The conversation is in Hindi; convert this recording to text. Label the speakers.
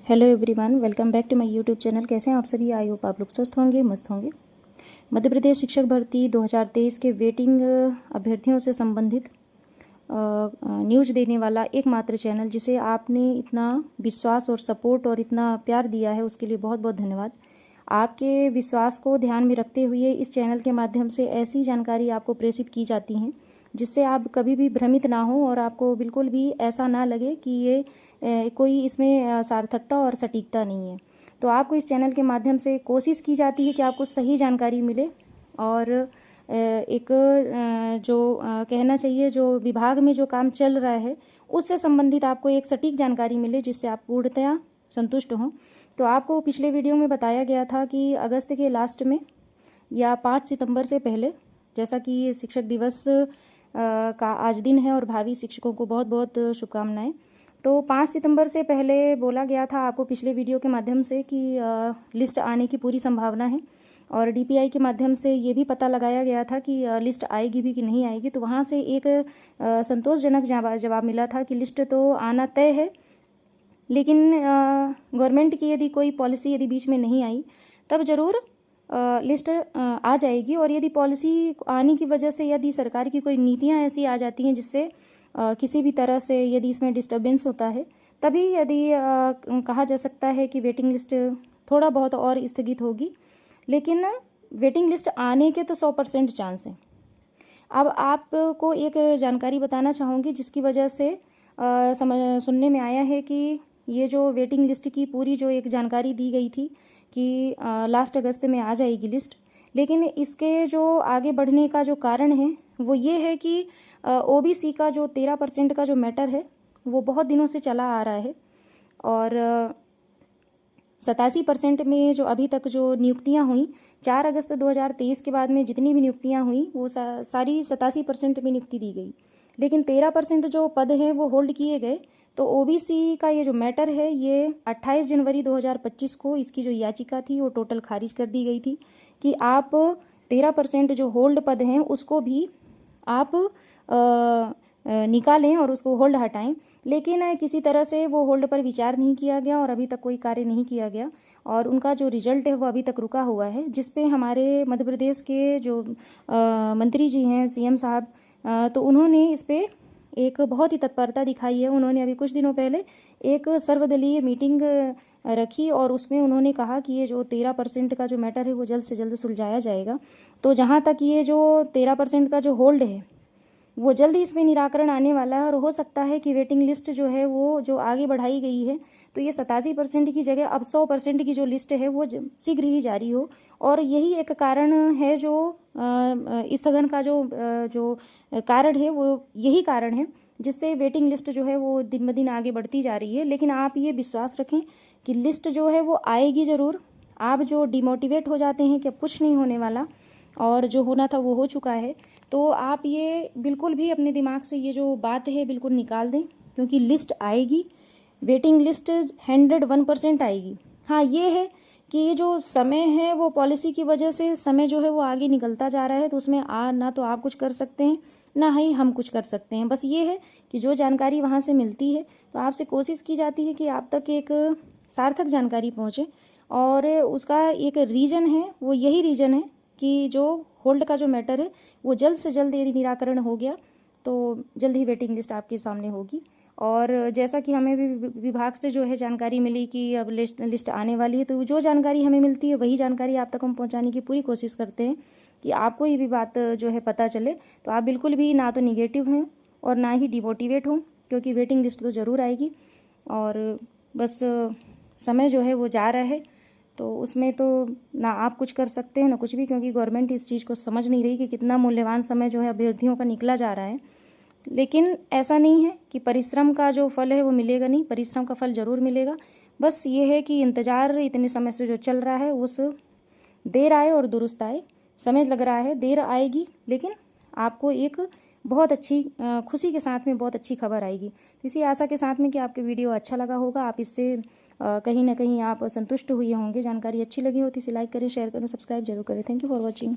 Speaker 1: Hello everyone, welcome back to my YouTube channel. कैसे हैं आप सभी? आई होप आप लोग स्वस्थ होंगे, मस्त होंगे। मध्य प्रदेश शिक्षक भर्ती 2023 के वेटिंग अभ्यर्थियों से संबंधित न्यूज़ देने वाला एकमात्र चैनल, जिसे आपने इतना विश्वास और सपोर्ट और इतना प्यार दिया है, उसके लिए बहुत बहुत धन्यवाद। आपके विश्वास को ध्यान में रखते हुए इस चैनल के माध्यम से ऐसी जानकारी आपको प्रेषित की जाती हैं जिससे आप कभी भी भ्रमित ना हो और आपको बिल्कुल भी ऐसा ना लगे कि ये कोई इसमें सार्थकता और सटीकता नहीं है। तो आपको इस चैनल के माध्यम से कोशिश की जाती है कि आपको सही जानकारी मिले और एक जो कहना चाहिए जो विभाग में जो काम चल रहा है उससे संबंधित आपको एक सटीक जानकारी मिले जिससे आप पूर्णतया संतुष्ट हों। तो आपको पिछले वीडियो में बताया गया था कि अगस्त के लास्ट में या 5 सितंबर से पहले, जैसा कि शिक्षक दिवस का आज दिन है और भावी शिक्षकों को बहुत बहुत शुभकामनाएं। तो 5 सितंबर से पहले बोला गया था आपको पिछले वीडियो के माध्यम से कि लिस्ट आने की पूरी संभावना है और डीपीआई के माध्यम से ये भी पता लगाया गया था कि लिस्ट आएगी भी कि नहीं आएगी। तो वहाँ से एक संतोषजनक जवाब मिला था कि लिस्ट तो आना तय है, लेकिन गवर्नमेंट की यदि कोई पॉलिसी यदि बीच में नहीं आई तब ज़रूर लिस्ट आ जाएगी। और यदि पॉलिसी आने की वजह से यदि सरकार की कोई नीतियां ऐसी आ जाती हैं जिससे किसी भी तरह से यदि इसमें डिस्टर्बेंस होता है, तभी यदि कहा जा सकता है कि वेटिंग लिस्ट थोड़ा बहुत और स्थगित होगी। लेकिन वेटिंग लिस्ट आने के तो 100% चांस हैं। अब आपको एक जानकारी बताना चाहूँगी जिसकी वजह से सुनने में आया है कि ये जो वेटिंग लिस्ट की पूरी जो एक जानकारी दी गई थी कि लास्ट अगस्त में आ जाएगी लिस्ट, लेकिन इसके जो आगे बढ़ने का जो कारण है वो ये है कि ओबीसी का जो 13% का जो मैटर है वो बहुत दिनों से चला आ रहा है और 87% में जो अभी तक जो नियुक्तियां हुई 4 अगस्त 2023 के बाद में जितनी भी नियुक्तियां हुई वो सारी 87% में नियुक्ति दी गई, लेकिन 13% जो पद हैं वो होल्ड किए गए। तो ओबीसी का ये जो मैटर है ये 28 जनवरी 2025 को इसकी जो याचिका थी वो टोटल खारिज कर दी गई थी कि आप 13% जो होल्ड पद हैं उसको भी आप निकालें और उसको होल्ड हटाएं। लेकिन किसी तरह से वो होल्ड पर विचार नहीं किया गया और अभी तक कोई कार्य नहीं किया गया और उनका जो रिजल्ट है वो अभी तक रुका हुआ है, जिस पे हमारे मध्य प्रदेश के जो मंत्री जी हैं, सीएम साहब, तो उन्होंने इस पर एक बहुत ही तत्परता दिखाई है। उन्होंने अभी कुछ दिनों पहले एक सर्वदलीय मीटिंग रखी और उसमें उन्होंने कहा कि ये जो 13% का जो मैटर है वो जल्द से जल्द सुलझाया जाएगा। तो जहाँ तक ये जो 13% का जो होल्ड है वो जल्द ही इसमें निराकरण आने वाला है और हो सकता है कि वेटिंग लिस्ट जो है वो जो आगे बढ़ाई गई है तो ये 87% की जगह अब 100% की जो लिस्ट है वो शीघ्र ही जारी हो। और यही एक कारण है जो स्थगन का जो कारण है वो यही कारण है जिससे वेटिंग लिस्ट जो है वो दिन ब दिन आगे बढ़ती जा रही है। लेकिन आप ये विश्वास रखें कि लिस्ट जो है वो आएगी ज़रूर। आप जो डिमोटिवेट हो जाते हैं कि अब कुछ नहीं होने वाला और जो होना था वो हो चुका है, तो आप ये बिल्कुल भी अपने दिमाग से ये जो बात है बिल्कुल निकाल दें, क्योंकि लिस्ट आएगी। वेटिंग लिस्ट 101% आएगी। हाँ, ये है कि ये जो समय है वो पॉलिसी की वजह से समय जो है वो आगे निकलता जा रहा है, तो उसमें ना तो आप कुछ कर सकते हैं ना ही हम कुछ कर सकते हैं। बस ये है कि जो जानकारी वहाँ से मिलती है तो आपसे कोशिश की जाती है कि आप तक एक सार्थक जानकारी पहुँचे और उसका एक रीज़न है, वो यही रीज़न है कि जो होल्ड का जो मैटर है वो जल्द से जल्द यदि निराकरण हो गया तो जल्द ही वेटिंग लिस्ट आपके सामने होगी। और जैसा कि हमें भी विभाग से जो है जानकारी मिली कि अब लिस्ट आने वाली है, तो जो जानकारी हमें मिलती है वही जानकारी आप तक हम पहुंचाने की पूरी कोशिश करते हैं कि आपको ये भी बात जो है पता चले। तो आप बिल्कुल भी ना तो निगेटिव हैं और ना ही डिमोटिवेट हों, क्योंकि वेटिंग लिस्ट तो ज़रूर आएगी और बस समय जो है वो जा रहा है, तो उसमें तो ना आप कुछ कर सकते हैं ना कुछ भी, क्योंकि गवर्नमेंट इस चीज़ को समझ नहीं रही कि कितना मूल्यवान समय जो है अभ्यर्थियों का निकला जा रहा है। लेकिन ऐसा नहीं है कि परिश्रम का जो फल है वो मिलेगा नहीं, परिश्रम का फल ज़रूर मिलेगा। बस ये है कि इंतज़ार इतने समय से जो चल रहा है उस देर आए और दुरुस्त आए। समय लग रहा है, देर आएगी, लेकिन आपको एक बहुत अच्छी खुशी के साथ में बहुत अच्छी खबर आएगी। तो इसी आशा के साथ में कि आपके वीडियो अच्छा लगा होगा, आप इससे कहीं ना कहीं आप संतुष्ट हुए होंगे, जानकारी अच्छी लगी हो तो इसे लाइक करें, शेयर करें, सब्सक्राइब जरूर करें। Thank you for watching.